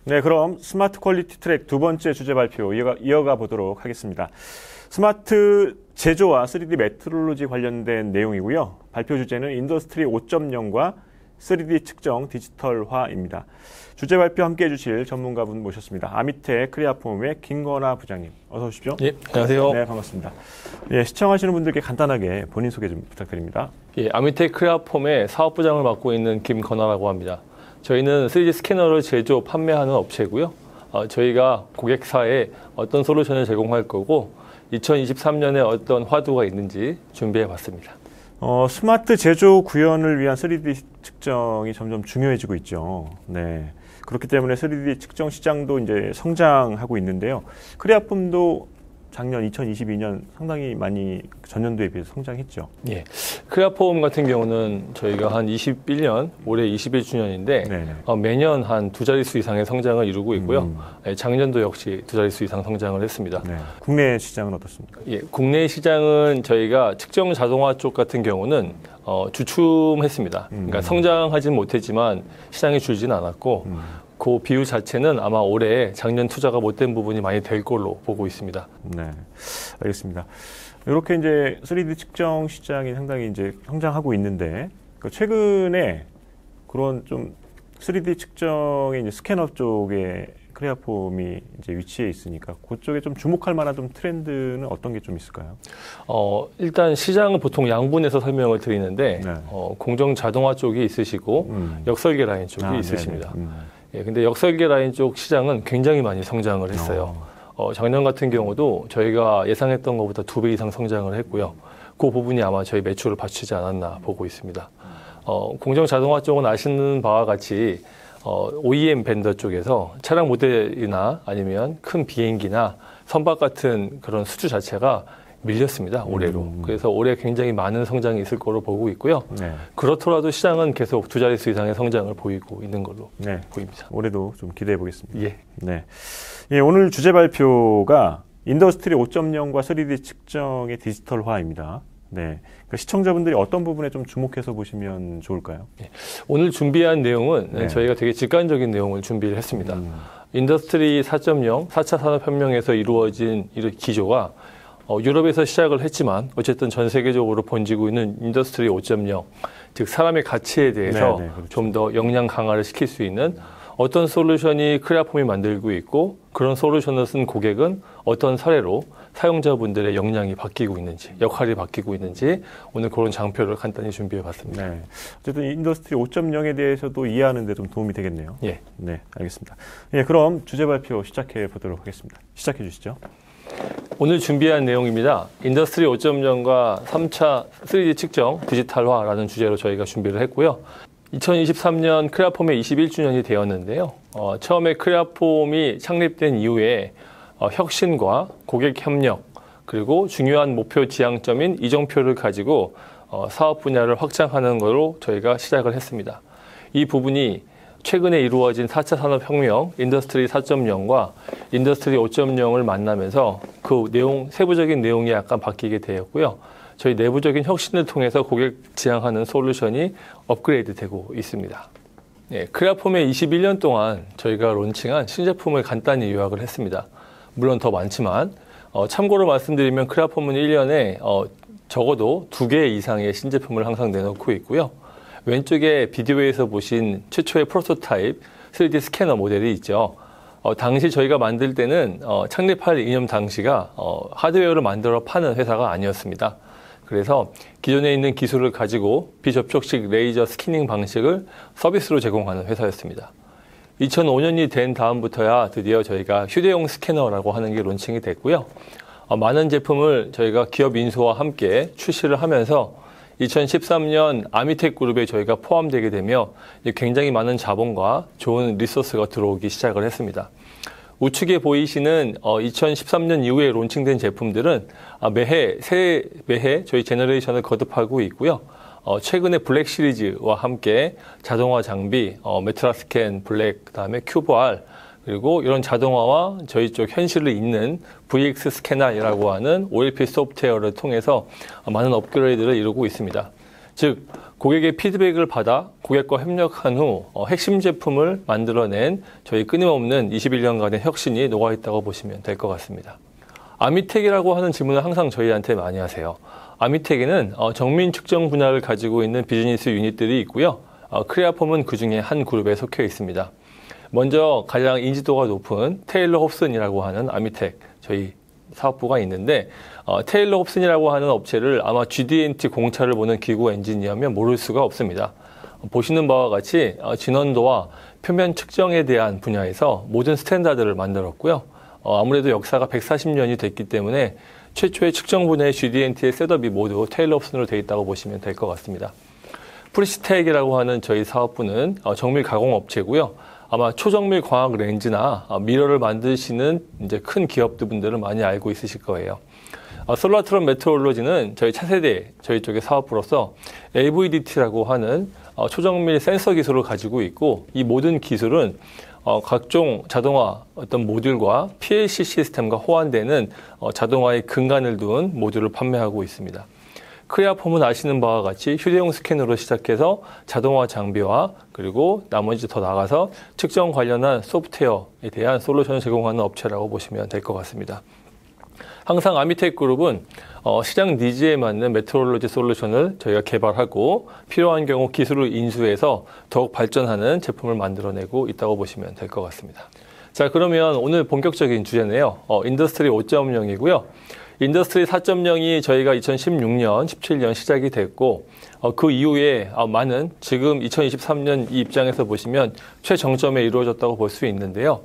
네, 그럼 스마트 퀄리티 트랙 두 번째 주제 발표 이어가 보도록 하겠습니다. 스마트 제조와 3D 메트롤로지 관련된 내용이고요. 발표 주제는 인더스트리 5.0과 3D 측정 디지털화입니다. 주제 발표 함께해 주실 전문가분 모셨습니다. 아미텍 크리아폼의 김건아 부장님, 어서 오십시오. 예, 안녕하세요. 네, 반갑습니다. 예, 시청하시는 분들께 간단하게 본인 소개 좀 부탁드립니다. 예, 아미텍 크리아폼의 사업부장을 맡고 있는 김건아라고 합니다. 저희는 3D 스캐너를 제조, 판매하는 업체고요. 저희가 고객사에 어떤 솔루션을 제공할 거고 2023년에 어떤 화두가 있는지 준비해 봤습니다. 스마트 제조 구현을 위한 3D 측정이 점점 중요해지고 있죠. 네. 그렇기 때문에 3D 측정 시장도 이제 성장하고 있는데요. 크리아폼도 작년 2022년 상당히 많이 전년도에 비해서 성장했죠. 예. 크리아폼 같은 경우는 저희가 한 21년, 올해 21주년인데 매년 한 두 자릿수 이상의 성장을 이루고 있고요. 작년도 역시 두 자릿수 이상 성장을 했습니다. 네. 국내 시장은 어떻습니까? 예, 국내 시장은 저희가 측정 자동화 쪽 같은 경우는 주춤했습니다. 그러니까 성장하진 못했지만 시장이 줄지는 않았고 그 비율 자체는 아마 올해 작년 투자가 못된 부분이 많이 될 걸로 보고 있습니다. 네, 알겠습니다. 이렇게 이제 3D 측정 시장이 상당히 이제 성장하고 있는데 최근에 그런 좀 3D 측정의 이제 스캐너 쪽에 크리아폼이 이제 위치해 있으니까 그쪽에 좀 주목할 만한 좀 트렌드는 어떤 게 좀 있을까요? 일단 시장은 보통 양분해서 설명을 드리는데 공정 자동화 쪽이 있으시고 역설계 라인 쪽이 있으십니다. 예, 근데 역설계 라인 쪽 시장은 굉장히 많이 성장을 했어요. 작년 같은 경우도 저희가 예상했던 것보다 2배 이상 성장을 했고요. 그 부분이 아마 저희 매출을 받치지 않았나 보고 있습니다. 공정 자동화 쪽은 아시는 바와 같이 OEM 벤더 쪽에서 차량 모델이나 아니면 큰 비행기나 선박 같은 그런 수주 자체가 밀렸습니다, 올해로. 그래서 올해 굉장히 많은 성장이 있을 거로 보고 있고요. 네. 그렇더라도 시장은 계속 두 자릿수 이상의 성장을 보이고 있는 걸로 보입니다. 올해도 좀 기대해 보겠습니다. 예. 네. 예, 오늘 주제 발표가 인더스트리 5.0과 3D 측정의 디지털화입니다. 네. 그러니까 시청자분들이 어떤 부분에 좀 주목해서 보시면 좋을까요? 예. 오늘 준비한 내용은 저희가 되게 직관적인 내용을 준비를 했습니다. 인더스트리 4.0, 4차 산업혁명에서 이루어진 이 기조가 유럽에서 시작을 했지만 어쨌든 전 세계적으로 번지고 있는 인더스트리 5.0, 즉 사람의 가치에 대해서 그렇죠. 좀 더 역량 강화를 시킬 수 있는 어떤 솔루션이 크리아폼이 만들고 있고 그런 솔루션을 쓴 고객은 어떤 사례로 사용자분들의 역량이 바뀌고 있는지, 역할이 바뀌고 있는지 오늘 그런 장표를 간단히 준비해 봤습니다. 네. 어쨌든 인더스트리 5.0에 대해서도 이해하는 데 좀 도움이 되겠네요. 예. 네, 알겠습니다. 예, 그럼 주제 발표 시작해 보도록 하겠습니다. 시작해 주시죠. 오늘 준비한 내용입니다. 인더스트리 5.0과 3차 3D 측정 디지털화라는 주제로 저희가 준비를 했고요. 2023년 크리아폼의 21주년이 되었는데요. 처음에 크리아폼이 창립된 이후에 혁신과 고객 협력 그리고 중요한 목표 지향점인 이정표를 가지고 사업 분야를 확장하는 것으로 저희가 시작을 했습니다. 이 부분이 최근에 이루어진 4차 산업혁명, 인더스트리 4.0과 인더스트리 5.0을 만나면서 그 내용, 세부적인 내용이 약간 바뀌게 되었고요. 저희 내부적인 혁신을 통해서 고객 지향하는 솔루션이 업그레이드 되고 있습니다. 네, 크리아폼의 21년 동안 저희가 론칭한 신제품을 간단히 요약을 했습니다. 물론 더 많지만, 참고로 말씀드리면 크리아폼은 1년에 적어도 2개 이상의 신제품을 항상 내놓고 있고요. 왼쪽에 비디오에서 보신 최초의 프로토타입 3D 스캐너 모델이 있죠. 당시 저희가 만들 때는 창립할 이념 당시가 하드웨어를 만들어 파는 회사가 아니었습니다. 그래서 기존에 있는 기술을 가지고 비접촉식 레이저 스캐닝 방식을 서비스로 제공하는 회사였습니다. 2005년이 된 다음부터야 드디어 저희가 휴대용 스캐너라고 하는 게 론칭이 됐고요. 많은 제품을 저희가 기업 인수와 함께 출시를 하면서 2013년 아미텍 그룹에 저희가 포함되게 되며 굉장히 많은 자본과 좋은 리소스가 들어오기 시작을 했습니다. 우측에 보이시는 2013년 이후에 론칭된 제품들은 매해 저희 제너레이션을 거듭하고 있고요. 최근에 블랙 시리즈와 함께 자동화 장비, 메트라스캔 블랙, 그다음에 큐브R, 그리고 이런 자동화와 저희 쪽 현실을 잇는 VX 스캐너이라고 하는 OLP 소프트웨어를 통해서 많은 업그레이드를 이루고 있습니다. 즉 고객의 피드백을 받아 고객과 협력한 후 핵심 제품을 만들어낸 저희 끊임없는 21년간의 혁신이 녹아있다고 보시면 될 것 같습니다. 아미텍이라고 하는 질문을 항상 저희한테 많이 하세요. 아미텍에는 정밀 측정 분야를 가지고 있는 비즈니스 유닛들이 있고요. 크레아폼은 그 중에 한 그룹에 속해 있습니다. 먼저 가장 인지도가 높은 테일러 홉슨이라고 하는 아미텍 저희 사업부가 있는데 테일러 홉슨이라고 하는 업체를 아마 GD&T 공차를 보는 기구 엔지니어면 모를 수가 없습니다. 보시는 바와 같이 진원도와 표면 측정에 대한 분야에서 모든 스탠다드를 만들었고요. 아무래도 역사가 140년이 됐기 때문에 최초의 측정 분야의 GD&T의 셋업이 모두 테일러 홉슨으로 되어 있다고 보시면 될 것 같습니다. 프리시텍이라고 하는 저희 사업부는 정밀 가공 업체고요. 아마 초정밀 광학 렌즈나 미러를 만드시는 이제 큰 기업들분들은 많이 알고 있으실 거예요. 솔라트론 메트롤로지는 저희 차세대 저희 쪽의 사업부로서 LVDT라고 하는 초정밀 센서 기술을 가지고 있고 이 모든 기술은 각종 자동화 어떤 모듈과 PLC 시스템과 호환되는 자동화의 근간을 둔 모듈을 판매하고 있습니다. 크레아폼은 아시는 바와 같이 휴대용 스캐너로 시작해서 자동화 장비와 그리고 나머지 더 나가서 측정 관련한 소프트웨어에 대한 솔루션을 제공하는 업체라고 보시면 될 것 같습니다. 항상 아미텍 그룹은 시장 니즈에 맞는 메트롤로지 솔루션을 저희가 개발하고 필요한 경우 기술을 인수해서 더욱 발전하는 제품을 만들어내고 있다고 보시면 될 것 같습니다. 자, 그러면 오늘 본격적인 주제는요. 인더스트리 5.0이고요. 인더스트리 4.0이 저희가 2016년, 17년 시작이 됐고 그 이후에 많은 지금 2023년 이 입장에서 보시면 최정점에 이루어졌다고 볼 수 있는데요.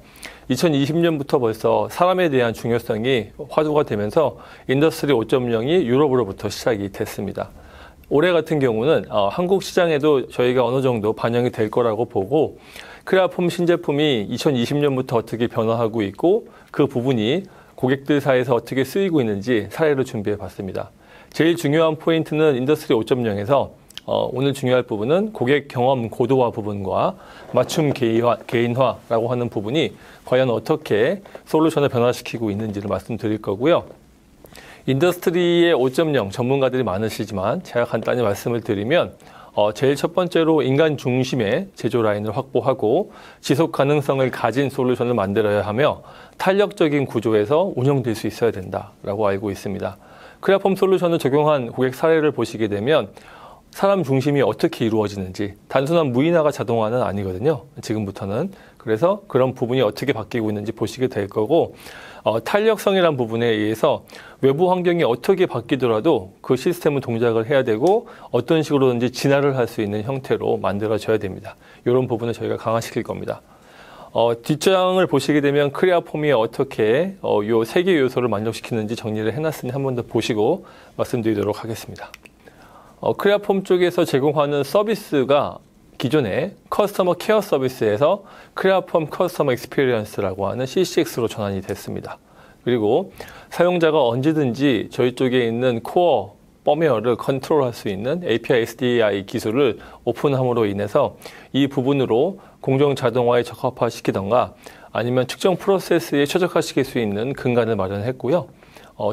2020년부터 벌써 사람에 대한 중요성이 화두가 되면서 인더스트리 5.0이 유럽으로부터 시작이 됐습니다. 올해 같은 경우는 한국 시장에도 저희가 어느 정도 반영이 될 거라고 보고 크레아폼 신제품이 2020년부터 어떻게 변화하고 있고 그 부분이 고객들 사이에서 어떻게 쓰이고 있는지 사례를 준비해 봤습니다. 제일 중요한 포인트는 인더스트리 5.0에서 오늘 중요할 부분은 고객 경험 고도화 부분과 맞춤 개인화라고 하는 부분이 과연 어떻게 솔루션을 변화시키고 있는지를 말씀드릴 거고요. 인더스트리의 5.0 전문가들이 많으시지만 제가 간단히 말씀을 드리면 제일 첫 번째로 인간 중심의 제조 라인을 확보하고 지속 가능성을 가진 솔루션을 만들어야 하며 탄력적인 구조에서 운영될 수 있어야 된다라고 알고 있습니다. 크레아폼 솔루션을 적용한 고객 사례를 보시게 되면 사람 중심이 어떻게 이루어지는지 단순한 무인화가 자동화는 아니거든요. 지금부터는. 그래서 그런 부분이 어떻게 바뀌고 있는지 보시게 될 거고 탄력성이라는 부분에 의해서 외부 환경이 어떻게 바뀌더라도 그 시스템은 동작을 해야 되고 어떤 식으로든지 진화를 할 수 있는 형태로 만들어져야 됩니다. 이런 부분을 저희가 강화시킬 겁니다. 뒷장을 보시게 되면 크레아폼이 어떻게 요 세 개의 요소를 만족시키는지 정리를 해놨으니 한 번 더 보시고 말씀드리도록 하겠습니다. 크레아폼 쪽에서 제공하는 서비스가 기존의 커스터머 케어 서비스에서 크레아폼 커스터머 익스피리언스라고 하는 CCX로 전환이 됐습니다. 그리고 사용자가 언제든지 저희 쪽에 있는 코어 펌웨어를 컨트롤할 수 있는 API SDI 기술을 오픈함으로 인해서 이 부분으로 공정 자동화에 적합화시키던가 아니면 측정 프로세스에 최적화시킬 수 있는 근간을 마련했고요.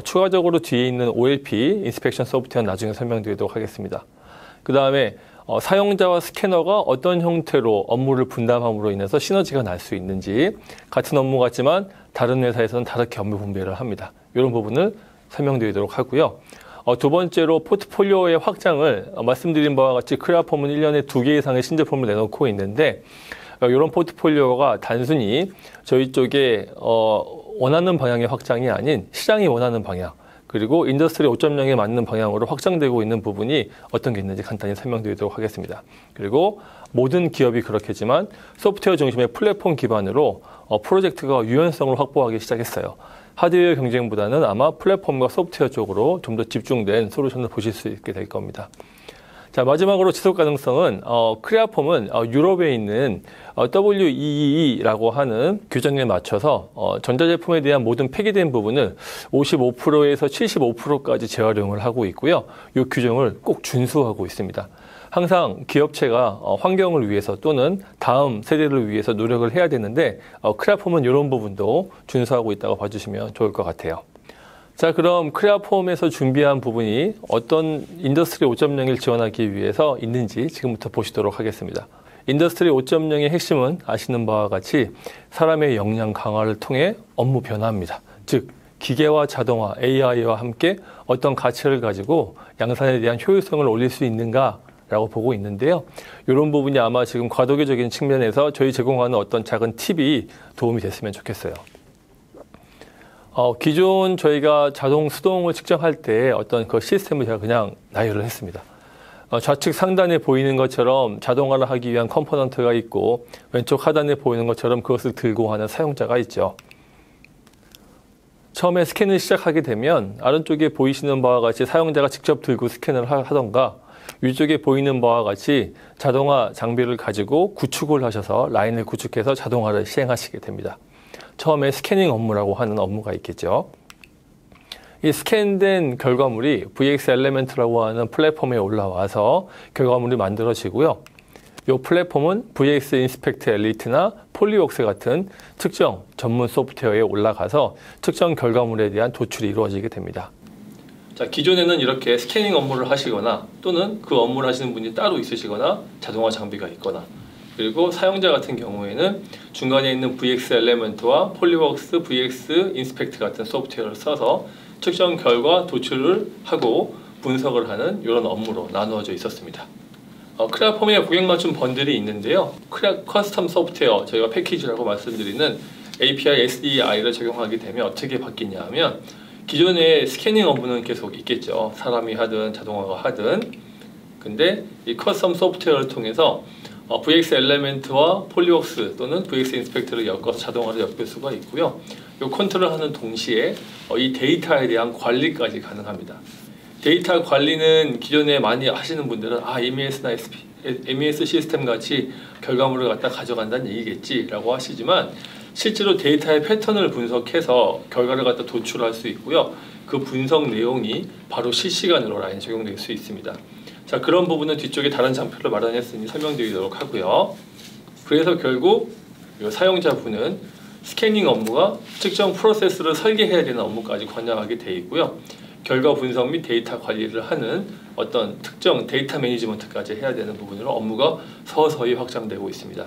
추가적으로 뒤에 있는 OLP, 인스펙션 소프트웨어는 나중에 설명드리도록 하겠습니다. 그 다음에 사용자와 스캐너가 어떤 형태로 업무를 분담함으로 인해서 시너지가 날 수 있는지 같은 업무 같지만 다른 회사에서는 다르게 업무 분배를 합니다. 이런 부분을 설명드리도록 하고요. 두 번째로 포트폴리오의 확장을 말씀드린 바와 같이 크레아폼은 1년에 2개 이상의 신제품을 내놓고 있는데 이런 포트폴리오가 단순히 저희 쪽에 원하는 방향의 확장이 아닌 시장이 원하는 방향 그리고 인더스트리 5.0에 맞는 방향으로 확장되고 있는 부분이 어떤 게 있는지 간단히 설명드리도록 하겠습니다. 그리고 모든 기업이 그렇겠지만 소프트웨어 중심의 플랫폼 기반으로 프로젝트가 유연성을 확보하기 시작했어요. 하드웨어 경쟁보다는 아마 플랫폼과 소프트웨어 쪽으로 좀 더 집중된 솔루션을 보실 수 있게 될 겁니다. 자, 마지막으로 지속 가능성은 크레아폼은 유럽에 있는 WEE라고 하는 규정에 맞춰서 전자제품에 대한 모든 폐기된 부분을 55%에서 75%까지 재활용을 하고 있고요. 이 규정을 꼭 준수하고 있습니다. 항상 기업체가 환경을 위해서 또는 다음 세대를 위해서 노력을 해야 되는데 크레아폼은 이런 부분도 준수하고 있다고 봐주시면 좋을 것 같아요. 자, 그럼 크레아폼에서 준비한 부분이 어떤 인더스트리 5.0을 지원하기 위해서 있는지 지금부터 보시도록 하겠습니다. 인더스트리 5.0의 핵심은 아시는 바와 같이 사람의 역량 강화를 통해 업무 변화입니다. 즉, 기계와 자동화, AI와 함께 어떤 가치를 가지고 양산에 대한 효율성을 올릴 수 있는가라고 보고 있는데요. 이런 부분이 아마 지금 과도기적인 측면에서 저희 제공하는 어떤 작은 팁이 도움이 됐으면 좋겠어요. 기존 저희가 자동 수동을 측정할 때 어떤 그 시스템을 제가 그냥 나열을 했습니다. 좌측 상단에 보이는 것처럼 자동화를 하기 위한 컴포넌트가 있고 왼쪽 하단에 보이는 것처럼 그것을 들고 하는 사용자가 있죠. 처음에 스캔을 시작하게 되면 아래쪽에 보이시는 바와 같이 사용자가 직접 들고 스캔을 하던가 위쪽에 보이는 바와 같이 자동화 장비를 가지고 구축을 하셔서 라인을 구축해서 자동화를 시행하시게 됩니다. 처음에 스캐닝 업무라고 하는 업무가 있겠죠. 이 스캔된 결과물이 VX 엘리멘트라고 하는 플랫폼에 올라와서 결과물이 만들어지고요. 이 플랫폼은 VX 인스펙트 엘리트나 폴리웍스 같은 특정 전문 소프트웨어에 올라가서 특정 결과물에 대한 도출이 이루어지게 됩니다. 자, 기존에는 이렇게 스캐닝 업무를 하시거나 또는 그 업무를 하시는 분이 따로 있으시거나 자동화 장비가 있거나 그리고 사용자 같은 경우에는 중간에 있는 VX 엘리멘트와 폴리웍스, VX 인스펙트 같은 소프트웨어를 써서 특정 결과 도출을 하고 분석을 하는 이런 업무로 나누어져 있었습니다. 크레아폼의 고객 맞춤 번들이 있는데요. 커스텀 소프트웨어, 저희가 패키지라고 말씀드리는 API SDI를 적용하게 되면 어떻게 바뀌냐 하면 기존의 스캐닝 업무는 계속 있겠죠. 사람이 하든 자동화가 하든. 근데 이 커스텀 소프트웨어를 통해서 VX 엘리멘트와 폴리웍스 또는 VX 인스펙트를 엮어서 자동화를 엮을 수가 있고요. 이 컨트롤을 하는 동시에 이 데이터에 대한 관리까지 가능합니다. 데이터 관리는 기존에 많이 하시는 분들은 MES나 MES 시스템 같이 결과물을 갖다 가져간다는 얘기겠지 라고 하시지만 실제로 데이터의 패턴을 분석해서 결과를 갖다 도출할 수 있고요. 그 분석 내용이 바로 실시간으로 라인에 적용될 수 있습니다. 자, 그런 부분은 뒤쪽에 다른 장표를 마련했으니 설명드리도록 하고요. 그래서 결국 이 사용자분은 스캐닝 업무가 특정 프로세스를 설계해야 되는 업무까지 관여하게 되어 있고요. 결과 분석 및 데이터 관리를 하는 어떤 특정 데이터 매니지먼트까지 해야 되는 부분으로 업무가 서서히 확장되고 있습니다.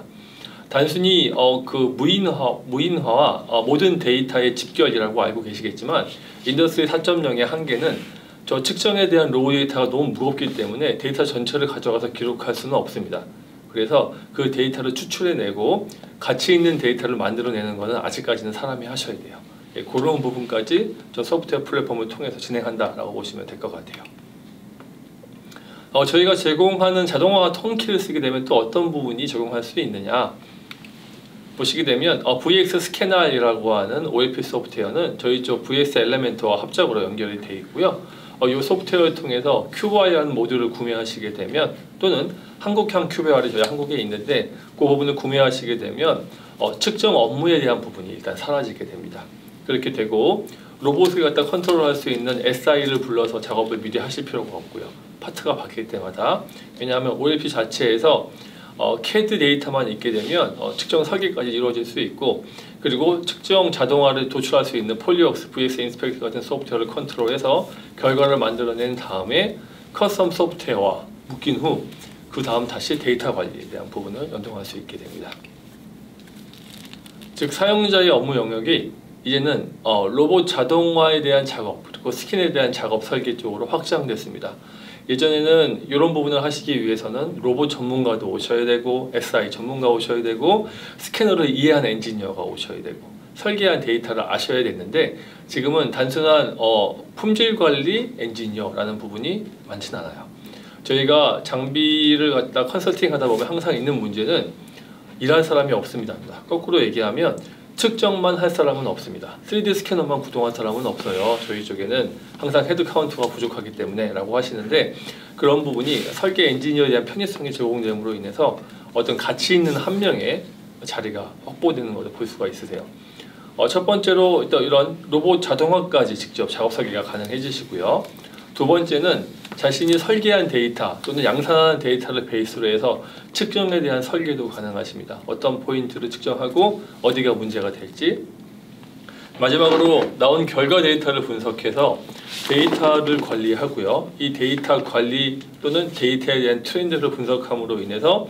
단순히 그 무인화와 모든 데이터의 집결이라고 알고 계시겠지만 인더스트리 4.0의 한계는 저 측정에 대한 로우 데이터가 너무 무겁기 때문에 데이터 전체를 가져가서 기록할 수는 없습니다. 그래서 그 데이터를 추출해내고 가치 있는 데이터를 만들어내는 것은 아직까지는 사람이 하셔야 돼요. 그런 부분까지 저 소프트웨어 플랫폼을 통해서 진행한다라고 보시면 될 것 같아요. 저희가 제공하는 자동화 턴키를 쓰게 되면 또 어떤 부분이 적용할 수 있느냐 보시게 되면 VX 스캐너이라고 하는 OLP 소프트웨어는 저희 쪽 VX 엘리멘트와 합작으로 연결이 되어 있고요. 이 소프트웨어를 통해서 큐브와이라는 모듈을 구매하시게 되면 또는 한국형 큐브와이 저희 한국에 있는데 그 부분을 구매하시게 되면 측정 업무에 대한 부분이 일단 사라지게 됩니다. 그렇게 되고 로봇을 갖다 컨트롤할 수 있는 SI를 불러서 작업을 미리 하실 필요가 없고요. 파트가 바뀔 때마다 왜냐하면 OLP 자체에서 CAD 데이터만 있게 되면 측정 설계까지 이루어질 수 있고 그리고 측정 자동화를 도출할 수 있는 폴리웍스, VX 인스펙트 같은 소프트웨어를 컨트롤해서 결과를 만들어낸 다음에 커스텀 소프트웨어와 묶인 후 그 다음 다시 데이터 관리에 대한 부분을 연동할 수 있게 됩니다. 즉 사용자의 업무 영역이 이제는 로봇 자동화에 대한 작업 그리고 스킨에 대한 작업 설계 쪽으로 확장됐습니다. 예전에는 이런 부분을 하시기 위해서는 로봇 전문가도 오셔야 되고 SI 전문가 오셔야 되고 스캐너를 이해하는 엔지니어가 오셔야 되고 설계한 데이터를 아셔야 됐는데 지금은 단순한 품질 관리 엔지니어라는 부분이 많진 않아요. 저희가 장비를 갖다 컨설팅 하다 보면 항상 있는 문제는 일할 사람이 없습니다. 거꾸로 얘기하면 측정만 할 사람은 없습니다. 3D 스캐너만 구동할 사람은 없어요. 저희 쪽에는 항상 헤드 카운트가 부족하기 때문에 라고 하시는데 그런 부분이 설계 엔지니어에 대한 편의성이 제공됨으로 인해서 어떤 가치 있는 한 명의 자리가 확보되는 것을 볼 수가 있으세요. 첫 번째로 이런 로봇 자동화까지 직접 작업 설계가 가능해지시고요. 두 번째는 자신이 설계한 데이터 또는 양산한 데이터를 베이스로 해서 측정에 대한 설계도 가능하십니다. 어떤 포인트를 측정하고 어디가 문제가 될지 마지막으로 나온 결과 데이터를 분석해서 데이터를 관리하고요. 이 데이터 관리 또는 데이터에 대한 트렌드를 분석함으로 인해서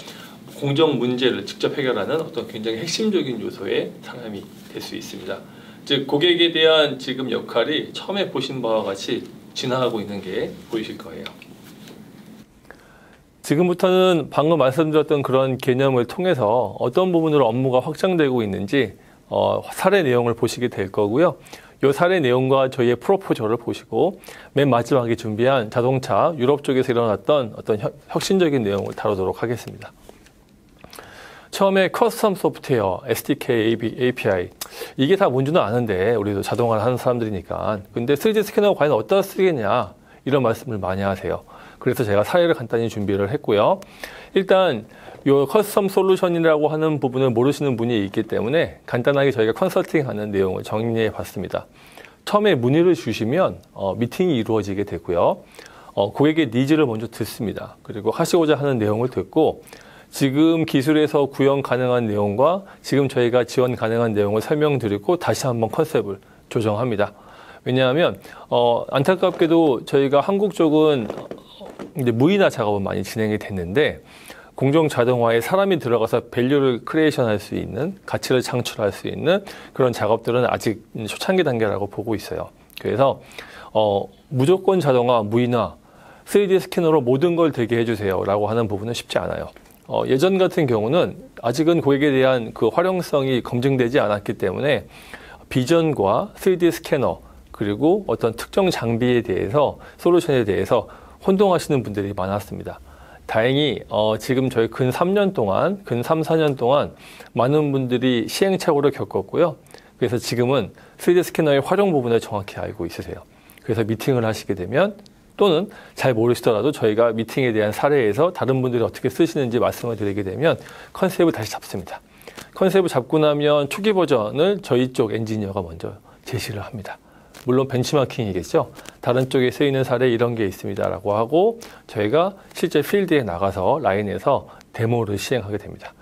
공정 문제를 직접 해결하는 어떤 굉장히 핵심적인 요소의 사람이 될 수 있습니다. 즉 고객에 대한 지금 역할이 처음에 보신 바와 같이 진화하고 있는 게 보이실 거예요. 지금부터는 방금 말씀드렸던 그런 개념을 통해서 어떤 부분으로 업무가 확장되고 있는지 사례 내용을 보시게 될 거고요. 이 사례 내용과 저희의 프로포저를 보시고 맨 마지막에 준비한 자동차 유럽 쪽에서 일어났던 어떤 혁신적인 내용을 다루도록 하겠습니다. 처음에 커스텀 소프트웨어, SDK, API 이게 다 뭔지는 아는데 우리도 자동화를 하는 사람들이니까 근데 3D 스캐너가 과연 어디다 쓰겠냐 이런 말씀을 많이 하세요. 그래서 제가 사례를 간단히 준비를 했고요. 일단 이 커스텀 솔루션이라고 하는 부분을 모르시는 분이 있기 때문에 간단하게 저희가 컨설팅하는 내용을 정리해 봤습니다. 처음에 문의를 주시면 미팅이 이루어지게 되고요. 고객의 니즈를 먼저 듣습니다. 그리고 하시고자 하는 내용을 듣고 지금 기술에서 구현 가능한 내용과 지금 저희가 지원 가능한 내용을 설명드리고 다시 한번 컨셉을 조정합니다. 왜냐하면 안타깝게도 저희가 한국 쪽은 이제 무인화 작업은 많이 진행이 됐는데 공정 자동화에 사람이 들어가서 밸류를 크리에이션 할 수 있는 가치를 창출할 수 있는 그런 작업들은 아직 초창기 단계라고 보고 있어요. 그래서 무조건 자동화, 무인화, 3D 스캐너로 모든 걸 되게 해주세요 라고 하는 부분은 쉽지 않아요. 예전 같은 경우는 아직은 고객에 대한 그 활용성이 검증되지 않았기 때문에 비전과 3D 스캐너 그리고 어떤 특정 장비에 대해서 솔루션에 대해서 혼동하시는 분들이 많았습니다. 다행히 지금 저희 근 3년 동안, 근 3, 4년 동안 많은 분들이 시행착오를 겪었고요. 그래서 지금은 3D 스캐너의 활용 부분을 정확히 알고 있으세요. 그래서 미팅을 하시게 되면 또는 잘 모르시더라도 저희가 미팅에 대한 사례에서 다른 분들이 어떻게 쓰시는지 말씀을 드리게 되면 컨셉을 다시 잡습니다. 컨셉을 잡고 나면 초기 버전을 저희 쪽 엔지니어가 먼저 제시를 합니다. 물론 벤치마킹이겠죠. 다른 쪽에 쓰이는 사례 이런 게 있습니다라고 하고 저희가 실제 필드에 나가서 라인에서 데모를 시행하게 됩니다.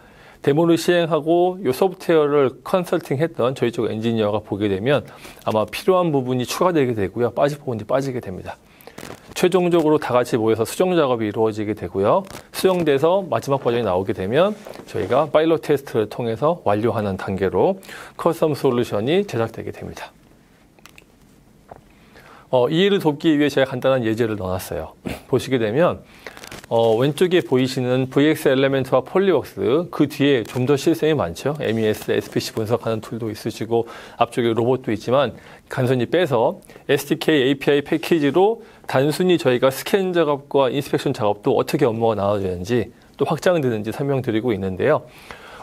데모를 시행하고 이 소프트웨어를 컨설팅했던 저희 쪽 엔지니어가 보게 되면 아마 필요한 부분이 추가되게 되고요. 빠질 부분이 빠지게 됩니다. 최종적으로 다 같이 모여서 수정 작업이 이루어지게 되고요. 수정돼서 마지막 버전이 나오게 되면 저희가 파일럿 테스트를 통해서 완료하는 단계로 커스텀 솔루션이 제작되게 됩니다. 이해를 돕기 위해 제가 간단한 예제를 넣어놨어요. 보시게 되면 왼쪽에 보이시는 VX 엘레멘트와 폴리웍스 그 뒤에 좀 더 시스템이 많죠. MES, SPC 분석하는 툴도 있으시고 앞쪽에 로봇도 있지만 간선히 빼서 SDK, API 패키지로 단순히 저희가 스캔 작업과 인스펙션 작업도 어떻게 업무가 나눠지는지 또 확장되는지 설명드리고 있는데요.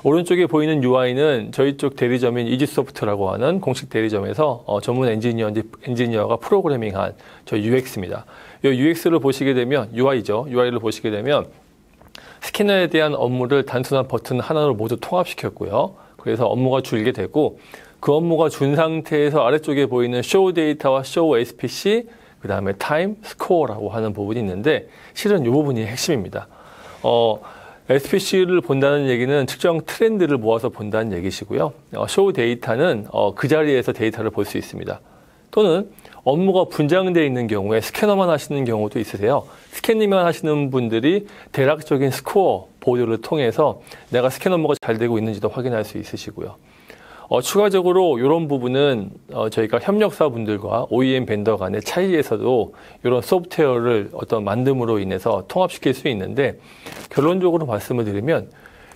오른쪽에 보이는 UI는 저희 쪽 대리점인 이지소프트라고 하는 공식 대리점에서 전문 엔지니어가 프로그래밍한 저희 UX입니다. 이 UX를 보시게 되면 UI죠. UI를 보시게 되면 스캐너에 대한 업무를 단순한 버튼 하나로 모두 통합시켰고요. 그래서 업무가 줄게 되고 그 업무가 준 상태에서 아래쪽에 보이는 show 데이터와 show SPC 그 다음에 time, score라고 하는 부분이 있는데 실은 이 부분이 핵심입니다. SPC를 본다는 얘기는 특정 트렌드를 모아서 본다는 얘기시고요. 쇼 데이터는 그 자리에서 데이터를 볼 수 있습니다. 또는 업무가 분장되어 있는 경우에 스캐너만 하시는 경우도 있으세요. 스캐닝만 하시는 분들이 대략적인 스코어 보드를 통해서 내가 스캐너 업무가 잘 되고 있는지도 확인할 수 있으시고요. 추가적으로 이런 부분은 저희가 협력사분들과 OEM 벤더 간의 차이에서도 이런 소프트웨어를 어떤 만듦으로 인해서 통합시킬 수 있는데 결론적으로 말씀을 드리면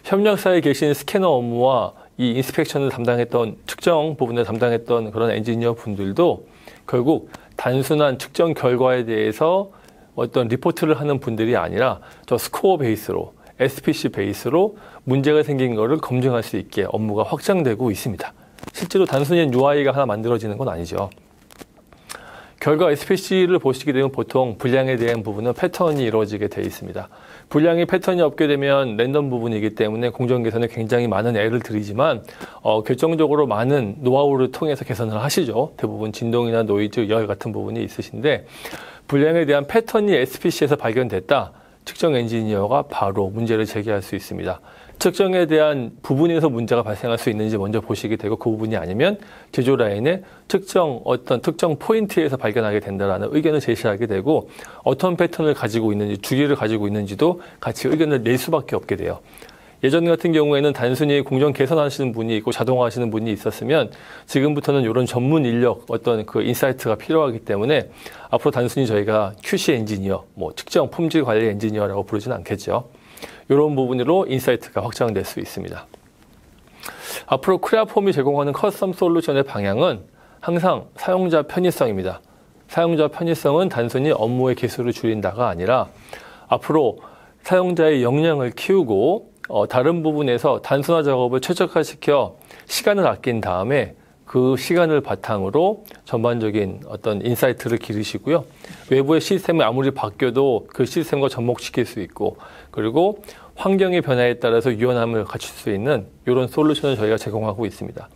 협력사에 계신 스캐너 업무와 이 인스펙션을 담당했던 특정 부분을 담당했던 그런 엔지니어 분들도 결국 단순한 특정 결과에 대해서 어떤 리포트를 하는 분들이 아니라 저 스코어 베이스로 SPC 베이스로 문제가 생긴 거를 검증할 수 있게 업무가 확장되고 있습니다. 실제로 단순히 UI가 하나 만들어지는 건 아니죠. 결과 SPC를 보시게 되면 보통 분량에 대한 부분은 패턴이 이루어지게 되어 있습니다. 분량이 패턴이 없게 되면 랜덤 부분이기 때문에 공정 개선에 굉장히 많은 애를 들이지만 결정적으로 많은 노하우를 통해서 개선을 하시죠. 대부분 진동이나 노이즈, 열 같은 부분이 있으신데 분량에 대한 패턴이 SPC에서 발견됐다. 특정 엔지니어가 바로 문제를 제기할 수 있습니다. 측정에 대한 부분에서 문제가 발생할 수 있는지 먼저 보시게 되고 그 부분이 아니면 제조 라인의 어떤 특정 포인트에서 발견하게 된다라는 의견을 제시하게 되고 어떤 패턴을 가지고 있는지 주기를 가지고 있는지도 같이 의견을 낼 수밖에 없게 돼요. 예전 같은 경우에는 단순히 공정 개선하시는 분이 있고 자동화하시는 분이 있었으면 지금부터는 이런 전문 인력 어떤 그 인사이트가 필요하기 때문에 앞으로 단순히 저희가 QC 엔지니어, 측정 품질 관리 엔지니어라고 부르지는 않겠죠. 이런 부분으로 인사이트가 확장될 수 있습니다. 앞으로 크레아폼이 제공하는 커스텀 솔루션의 방향은 항상 사용자 편의성입니다. 사용자 편의성은 단순히 업무의 개수를 줄인다가 아니라 앞으로 사용자의 역량을 키우고 다른 부분에서 단순화 작업을 최적화시켜 시간을 아낀 다음에 그 시간을 바탕으로 전반적인 어떤 인사이트를 기르시고요. 외부의 시스템이 아무리 바뀌어도 그 시스템과 접목시킬 수 있고 그리고 환경의 변화에 따라서 유연함을 갖출 수 있는 이런 솔루션을 저희가 제공하고 있습니다.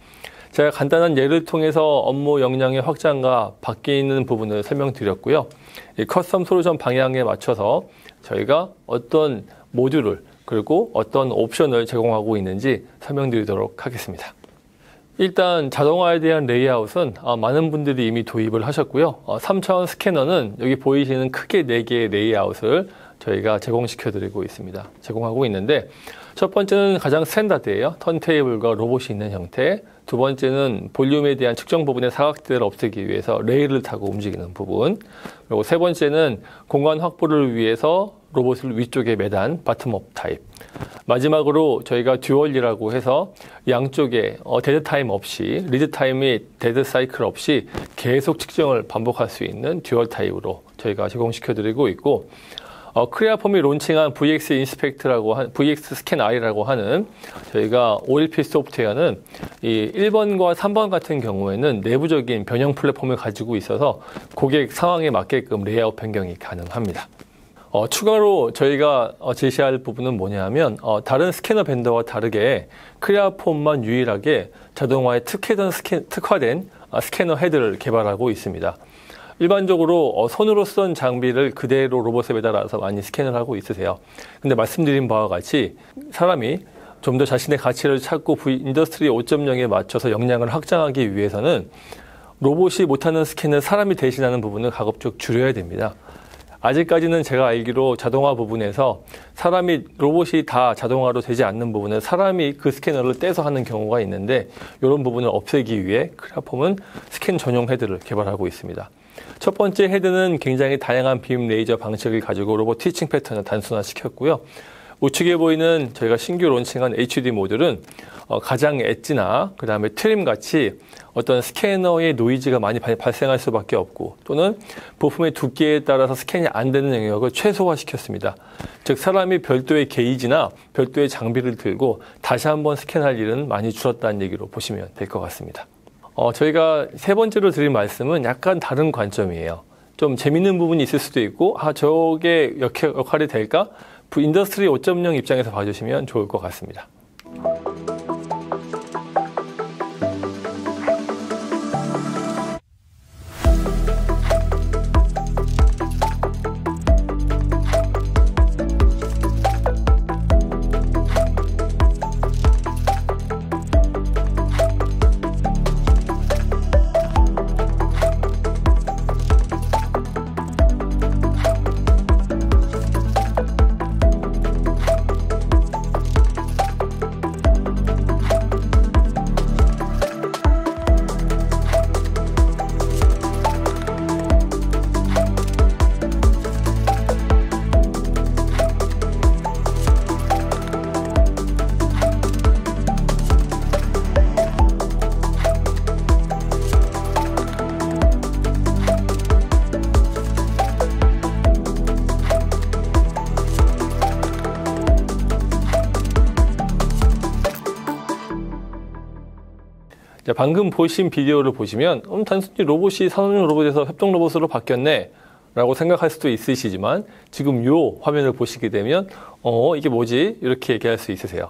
제가 간단한 예를 통해서 업무 역량의 확장과 바뀌는 부분을 설명드렸고요. 이 커스텀 솔루션 방향에 맞춰서 저희가 어떤 모듈을 그리고 어떤 옵션을 제공하고 있는지 설명드리도록 하겠습니다. 일단 자동화에 대한 레이아웃은 많은 분들이 이미 도입을 하셨고요. 3차원 스캐너는 여기 보이시는 크게 4개의 레이아웃을 저희가 제공시켜드리고 있습니다. 제공하고 있는데 첫 번째는 가장 스탠다드예요. 턴테이블과 로봇이 있는 형태. 두 번째는 볼륨에 대한 측정 부분의 사각대를 없애기 위해서 레일을 타고 움직이는 부분. 그리고 세 번째는 공간 확보를 위해서 로봇을 위쪽에 매단 바텀업 타입. 마지막으로 저희가 듀얼이라고 해서 양쪽에 데드 타임 없이 리드 타임 및 데드 사이클 없이 계속 측정을 반복할 수 있는 듀얼 타입으로 저희가 제공시켜드리고 있고 크레아폼이 론칭한 VX 인스펙트라고 VX 스캔 I라고 하는 저희가 OLP 소프트웨어는 이 1번과 3번 같은 경우에는 내부적인 변형 플랫폼을 가지고 있어서 고객 상황에 맞게끔 레이아웃 변경이 가능합니다. 추가로 저희가 제시할 부분은 뭐냐면 다른 스캐너 벤더와 다르게 크레아폼만 유일하게 자동화에 특화된 스캐너 헤드를 개발하고 있습니다. 일반적으로 손으로 쓰던 장비를 그대로 로봇에 매달아서 많이 스캔을 하고 있으세요. 근데 말씀드린 바와 같이 사람이 좀 더 자신의 가치를 찾고 인더스트리 5.0에 맞춰서 역량을 확장하기 위해서는 로봇이 못하는 스캔을 사람이 대신하는 부분을 가급적 줄여야 됩니다. 아직까지는 제가 알기로 자동화 부분에서 로봇이 다 자동화로 되지 않는 부분은 사람이 그 스캐너를 떼서 하는 경우가 있는데 이런 부분을 없애기 위해 크레아폼은 스캔 전용 헤드를 개발하고 있습니다. 첫 번째 헤드는 굉장히 다양한 빔 레이저 방식을 가지고 로봇 티칭 패턴을 단순화시켰고요. 우측에 보이는 저희가 신규 론칭한 HD 모듈은 가장 엣지나 그 다음에 트림 같이 어떤 스캐너의 노이즈가 많이 발생할 수밖에 없고 또는 부품의 두께에 따라서 스캔이 안 되는 영역을 최소화시켰습니다. 즉 사람이 별도의 게이지나 별도의 장비를 들고 다시 한번 스캔할 일은 많이 줄었다는 얘기로 보시면 될 것 같습니다. 저희가 세 번째로 드린 말씀은 약간 다른 관점이에요. 좀 재밌는 부분이 있을 수도 있고 저게 역할이 될까? 인더스트리 5.0 입장에서 봐주시면 좋을 것 같습니다. 방금 보신 비디오를 보시면 단순히 로봇이 산업용 로봇에서 협동 로봇으로 바뀌었네 라고 생각할 수도 있으시지만 지금 이 화면을 보시게 되면 이게 뭐지? 이렇게 얘기할 수 있으세요.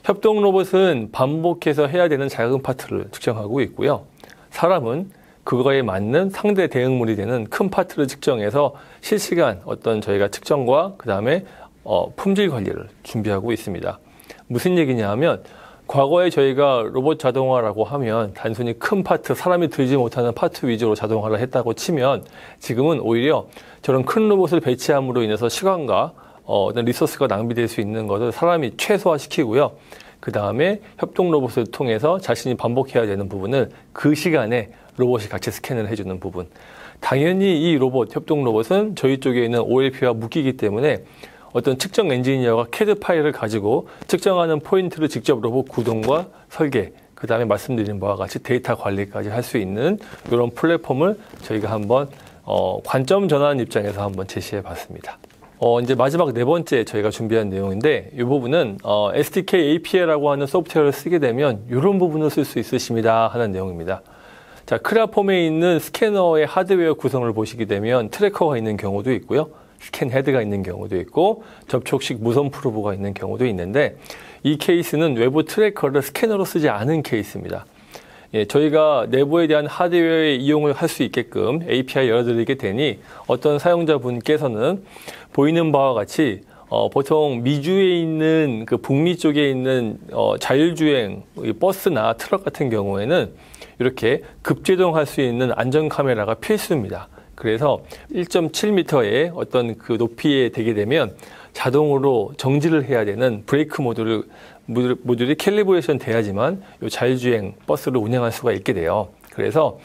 협동 로봇은 반복해서 해야 되는 작은 파트를 측정하고 있고요. 사람은 그거에 맞는 상대 대응물이 되는 큰 파트를 측정해서 실시간 어떤 저희가 측정과 그 다음에 품질 관리를 준비하고 있습니다. 무슨 얘기냐 하면 과거에 저희가 로봇 자동화라고 하면 단순히 큰 파트, 사람이 들지 못하는 파트 위주로 자동화를 했다고 치면 지금은 오히려 저런 큰 로봇을 배치함으로 인해서 시간과 어떤 리소스가 낭비될 수 있는 것을 사람이 최소화시키고요. 그 다음에 협동 로봇을 통해서 자신이 반복해야 되는 부분을 그 시간에 로봇이 같이 스캔을 해주는 부분. 당연히 이 로봇, 협동 로봇은 저희 쪽에 있는 OLP와 묶이기 때문에 어떤 측정 엔지니어가 CAD 파일을 가지고 측정하는 포인트를 직접 로봇 구동과 설계, 그 다음에 말씀드린 바와 같이 데이터 관리까지 할 수 있는 이런 플랫폼을 저희가 한번 관점 전환 입장에서 한번 제시해 봤습니다. 이제 마지막 네 번째 저희가 준비한 내용인데 이 부분은 SDK API라고 하는 소프트웨어를 쓰게 되면 이런 부분을 쓸 수 있으십니다 하는 내용입니다. 자, 크라폼에 있는 스캐너의 하드웨어 구성을 보시게 되면 트래커가 있는 경우도 있고요. 스캔 헤드가 있는 경우도 있고 접촉식 무선 프로브가 있는 경우도 있는데 이 케이스는 외부 트래커를 스캐너로 쓰지 않은 케이스입니다. 예, 저희가 내부에 대한 하드웨어의 이용을 할 수 있게끔 API 열어드리게 되니 어떤 사용자분께서는 보이는 바와 같이 보통 미주에 있는 그 북미 쪽에 있는 자율주행 버스나 트럭 같은 경우에는 이렇게 급제동할 수 있는 안전 카메라가 필수입니다. 그래서 1.7m의 어떤 그 높이에 되게 되면 자동으로 정지를 해야 되는 브레이크 모듈이 캘리브레이션 돼야지만 이 자율주행 버스를 운행할 수가 있게 돼요. 그래서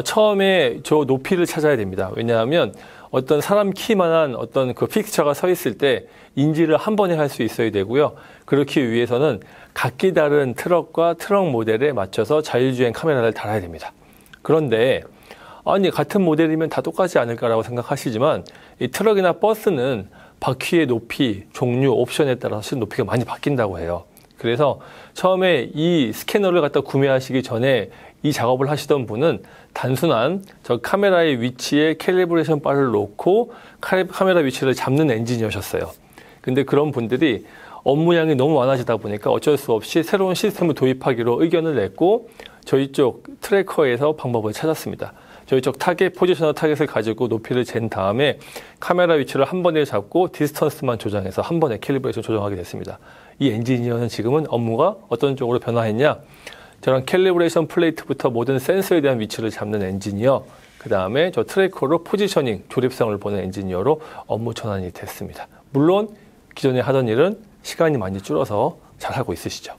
처음에 저 높이를 찾아야 됩니다. 왜냐하면 어떤 사람 키만한 어떤 그 픽스처가 서 있을 때 인지를 한 번에 할 수 있어야 되고요. 그렇기 위해서는 각기 다른 트럭과 트럭 모델에 맞춰서 자율주행 카메라를 달아야 됩니다. 그런데 아니 같은 모델이면 다 똑같지 않을까라고 생각하시지만 이 트럭이나 버스는 바퀴의 높이, 종류, 옵션에 따라서 높이가 많이 바뀐다고 해요. 그래서 처음에 이 스캐너를 갖다 구매하시기 전에 이 작업을 하시던 분은 단순한 저 카메라의 위치에 캘리브레이션 바를 놓고 카메라 위치를 잡는 엔지니어셨어요. 근데 그런 분들이 업무량이 너무 많아지다 보니까 어쩔 수 없이 새로운 시스템을 도입하기로 의견을 냈고 저희 쪽 트래커에서 방법을 찾았습니다. 저희 쪽 포지셔너 타겟을 가지고 높이를 잰 다음에 카메라 위치를 한 번에 잡고 디스턴스만 조정해서 한 번에 캘리브레이션 조정하게 됐습니다. 이 엔지니어는 지금은 업무가 어떤 쪽으로 변화했냐? 저런 캘리브레이션 플레이트부터 모든 센서에 대한 위치를 잡는 엔지니어, 그 다음에 저 트래커로 포지셔닝, 조립성을 보는 엔지니어로 업무 전환이 됐습니다. 물론 기존에 하던 일은 시간이 많이 줄어서 잘하고 있으시죠.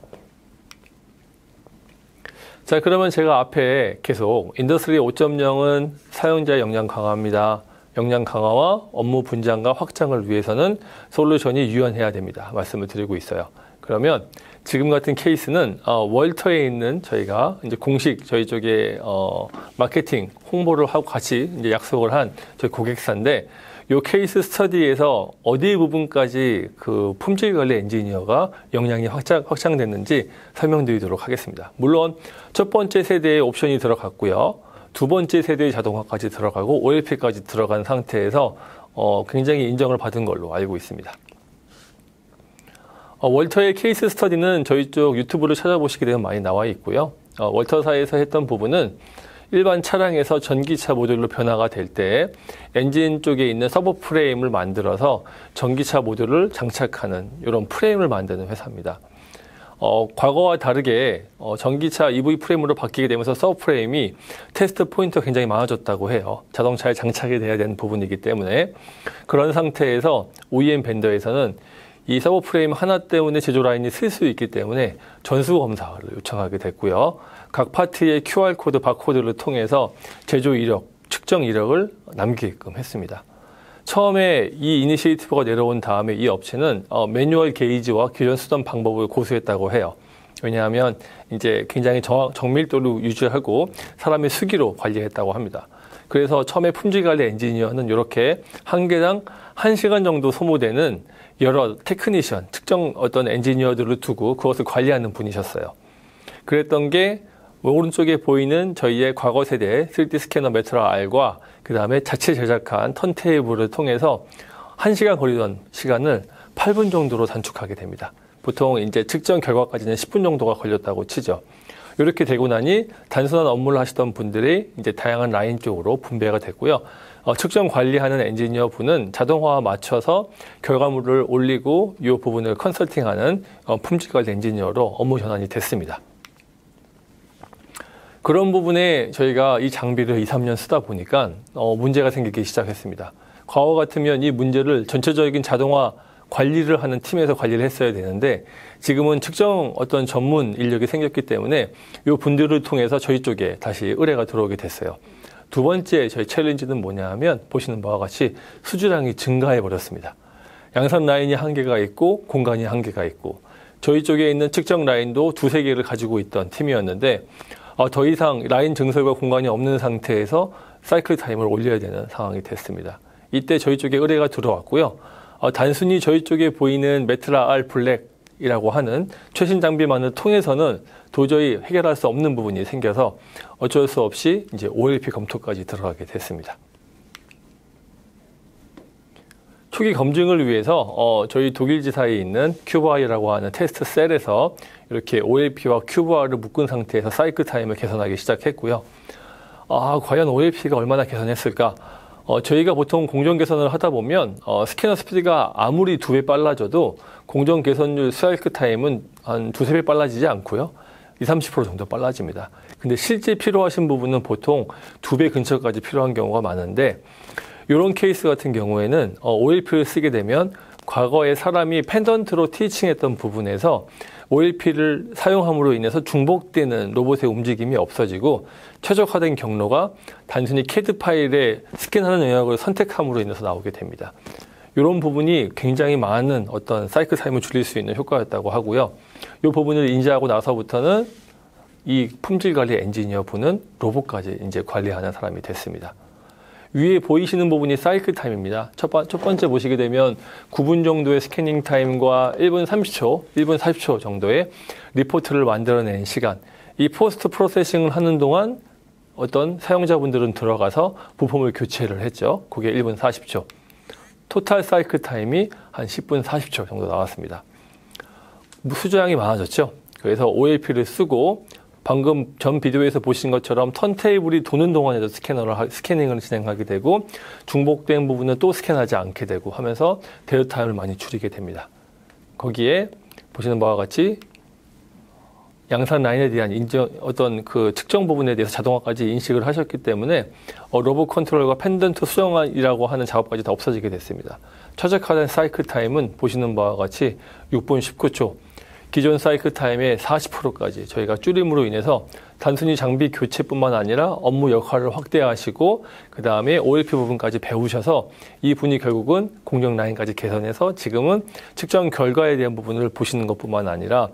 자, 그러면 제가 앞에 계속 인더스트리 5.0은 사용자 역량 강화입니다. 역량 강화와 업무 분장과 확장을 위해서는 솔루션이 유연해야 됩니다. 말씀을 드리고 있어요. 그러면 지금 같은 케이스는 월터에 있는 저희가 이제 공식 저희 쪽에 마케팅 홍보를 하고 같이 이제 약속을 한 저희 고객사인데 이 케이스 스터디에서 어디 부분까지 그 품질 관리 엔지니어가 역량이 확장됐는지 설명드리도록 하겠습니다. 물론 첫 번째 세대의 옵션이 들어갔고요. 두 번째 세대의 자동화까지 들어가고 OLP까지 들어간 상태에서 굉장히 인정을 받은 걸로 알고 있습니다. 월터의 케이스 스터디는 저희 쪽 유튜브를 찾아보시게 되면 많이 나와 있고요. 월터사에서 했던 부분은 일반 차량에서 전기차 모듈로 변화가 될 때 엔진 쪽에 있는 서버 프레임을 만들어서 전기차 모듈을 장착하는 이런 프레임을 만드는 회사입니다. 과거와 다르게 전기차 EV 프레임으로 바뀌게 되면서 서버 프레임이 테스트 포인트가 굉장히 많아졌다고 해요. 자동차에 장착이 돼야 되는 부분이기 때문에 그런 상태에서 OEM 벤더에서는 이 서버 프레임 하나 때문에 제조 라인이 쓸 수 있기 때문에 전수 검사를 요청하게 됐고요. 각 파트의 QR코드, 바코드를 통해서 제조 이력, 측정 이력을 남기게끔 했습니다. 처음에 이 이니시에이티브가 내려온 다음에 이 업체는 매뉴얼 게이지와 기존 쓰던 방법을 고수했다고 해요. 왜냐하면 이제 굉장히 정밀도를 유지하고 사람의 수기로 관리했다고 합니다. 그래서 처음에 품질관리 엔지니어는 이렇게 한 개당 1시간 정도 소모되는 여러 테크니션, 특정 어떤 엔지니어들을 두고 그것을 관리하는 분이셨어요. 그랬던 게 오른쪽에 보이는 저희의 과거 세대 3D 스캐너 메트라 R과 그 다음에 자체 제작한 턴테이블을 통해서 1시간 걸리던 시간을 8분 정도로 단축하게 됩니다. 보통 이제 측정 결과까지는 10분 정도가 걸렸다고 치죠. 이렇게 되고 나니 단순한 업무를 하시던 분들이 이제 다양한 라인 쪽으로 분배가 됐고요. 측정 관리하는 엔지니어 분은 자동화와 맞춰서 결과물을 올리고 이 부분을 컨설팅하는 품질 관리 엔지니어로 업무 전환이 됐습니다. 그런 부분에 저희가 이 장비를 2, 3년 쓰다 보니까 문제가 생기기 시작했습니다. 과거 같으면 이 문제를 전체적인 자동화 관리를 하는 팀에서 관리를 했어야 되는데 지금은 측정 어떤 전문 인력이 생겼기 때문에 이 분들을 통해서 저희 쪽에 다시 의뢰가 들어오게 됐어요. 두 번째 저희 챌린지는 뭐냐 하면 보시는 바와 같이 수주량이 증가해 버렸습니다. 양산 라인이 한계가 있고 공간이 한계가 있고 저희 쪽에 있는 측정 라인도 두세 개를 가지고 있던 팀이었는데 더 이상 라인 증설과 공간이 없는 상태에서 사이클 타임을 올려야 되는 상황이 됐습니다. 이때 저희 쪽에 의뢰가 들어왔고요. 단순히 저희 쪽에 보이는 메트라 R 블랙이라고 하는 최신 장비만을 통해서는 도저히 해결할 수 없는 부분이 생겨서 어쩔 수 없이 이제 OLP 검토까지 들어가게 됐습니다. 초기 검증을 위해서 저희 독일 지사에 있는 큐브아이라고 하는 테스트 셀에서 이렇게 OLP와 큐브아이를 묶은 상태에서 사이클 타임을 개선하기 시작했고요. 과연 OLP가 얼마나 개선했을까? 저희가 보통 공정 개선을 하다 보면 스캐너 스피드가 아무리 2배 빨라져도 공정 개선율 사이클 타임은 한 2~3배 빨라지지 않고요. 20~30% 정도 빨라집니다. 근데 실제 필요하신 부분은 보통 2배 근처까지 필요한 경우가 많은데 이런 케이스 같은 경우에는 OLP를 쓰게 되면 과거에 사람이 펜던트로 티칭했던 부분에서 OLP를 사용함으로 인해서 중복되는 로봇의 움직임이 없어지고 최적화된 경로가 단순히 CAD 파일에 스캔하는 영역을 선택함으로 인해서 나오게 됩니다. 이런 부분이 굉장히 많은 어떤 사이클 타임을 줄일 수 있는 효과였다고 하고요. 이 부분을 인지하고 나서부터는 이 품질 관리 엔지니어 분은 로봇까지 이제 관리하는 사람이 됐습니다. 위에 보이시는 부분이 사이클 타임입니다. 첫 번째 보시게 되면 9분 정도의 스캐닝 타임과 1분 30초, 1분 40초 정도의 리포트를 만들어낸 시간. 이 포스트 프로세싱을 하는 동안 어떤 사용자분들은 들어가서 부품을 교체를 했죠. 그게 1분 40초. 토탈 사이클 타임이 한 10분 40초 정도 나왔습니다. 수주량이 많아졌죠. 그래서 OLP를 쓰고 방금 전 비디오에서 보신 것처럼 턴테이블이 도는 동안에도 스캐닝을 진행하게 되고 중복된 부분은 또 스캔하지 않게 되고 하면서 데드 타임을 많이 줄이게 됩니다. 거기에 보시는 바와 같이 양산 라인에 대한 어떤 그 측정 부분에 대해서 자동화까지 인식을 하셨기 때문에 로봇 컨트롤과 펜던트 수정이라고 하는 작업까지 다 없어지게 됐습니다. 최적화된 사이클 타임은 보시는 바와 같이 6분 19초. 기존 사이클 타임의 40%까지 저희가 줄임으로 인해서 단순히 장비 교체뿐만 아니라 업무 역할을 확대하시고 그 다음에 OLP 부분까지 배우셔서 이 분이 결국은 공정 라인까지 개선해서 지금은 측정 결과에 대한 부분을 보시는 것뿐만 아니라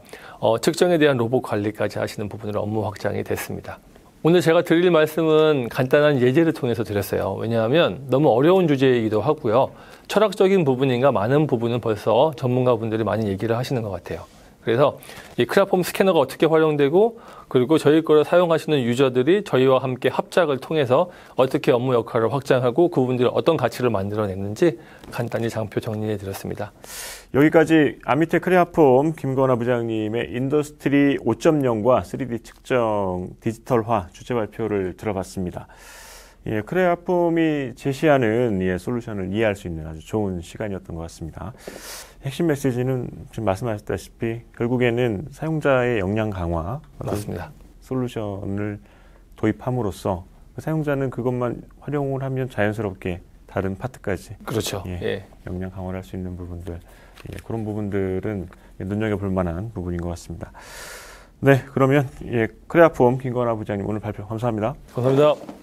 측정에 대한 로봇 관리까지 하시는 부분으로 업무 확장이 됐습니다. 오늘 제가 드릴 말씀은 간단한 예제를 통해서 드렸어요. 왜냐하면 너무 어려운 주제이기도 하고요. 철학적인 부분인가 많은 부분은 벌써 전문가분들이 많이 얘기를 하시는 것 같아요. 그래서 이 크라폼 스캐너가 어떻게 활용되고 그리고 저희 거를 사용하시는 유저들이 저희와 함께 합작을 통해서 어떻게 업무 역할을 확장하고 그분들이 어떤 가치를 만들어냈는지 간단히 장표 정리해 드렸습니다. 여기까지 아미테 크레아폼 김건화 부장님의 인더스트리 5.0과 3D 측정 디지털화 주제 발표를 들어봤습니다. 크레아폼이 제시하는 솔루션을 이해할 수 있는 아주 좋은 시간이었던 것 같습니다. 핵심 메시지는 지금 말씀하셨다시피 결국에는 사용자의 역량 강화, 맞습니다. 솔루션을 도입함으로써 사용자는 그것만 활용을 하면 자연스럽게 다른 파트까지 그렇죠. 역량 강화를 할 수 있는 부분들, 그런 부분들은 눈여겨볼 만한 부분인 것 같습니다. 네, 그러면 크레아폼 김건화 부장님 오늘 발표 감사합니다. 감사합니다.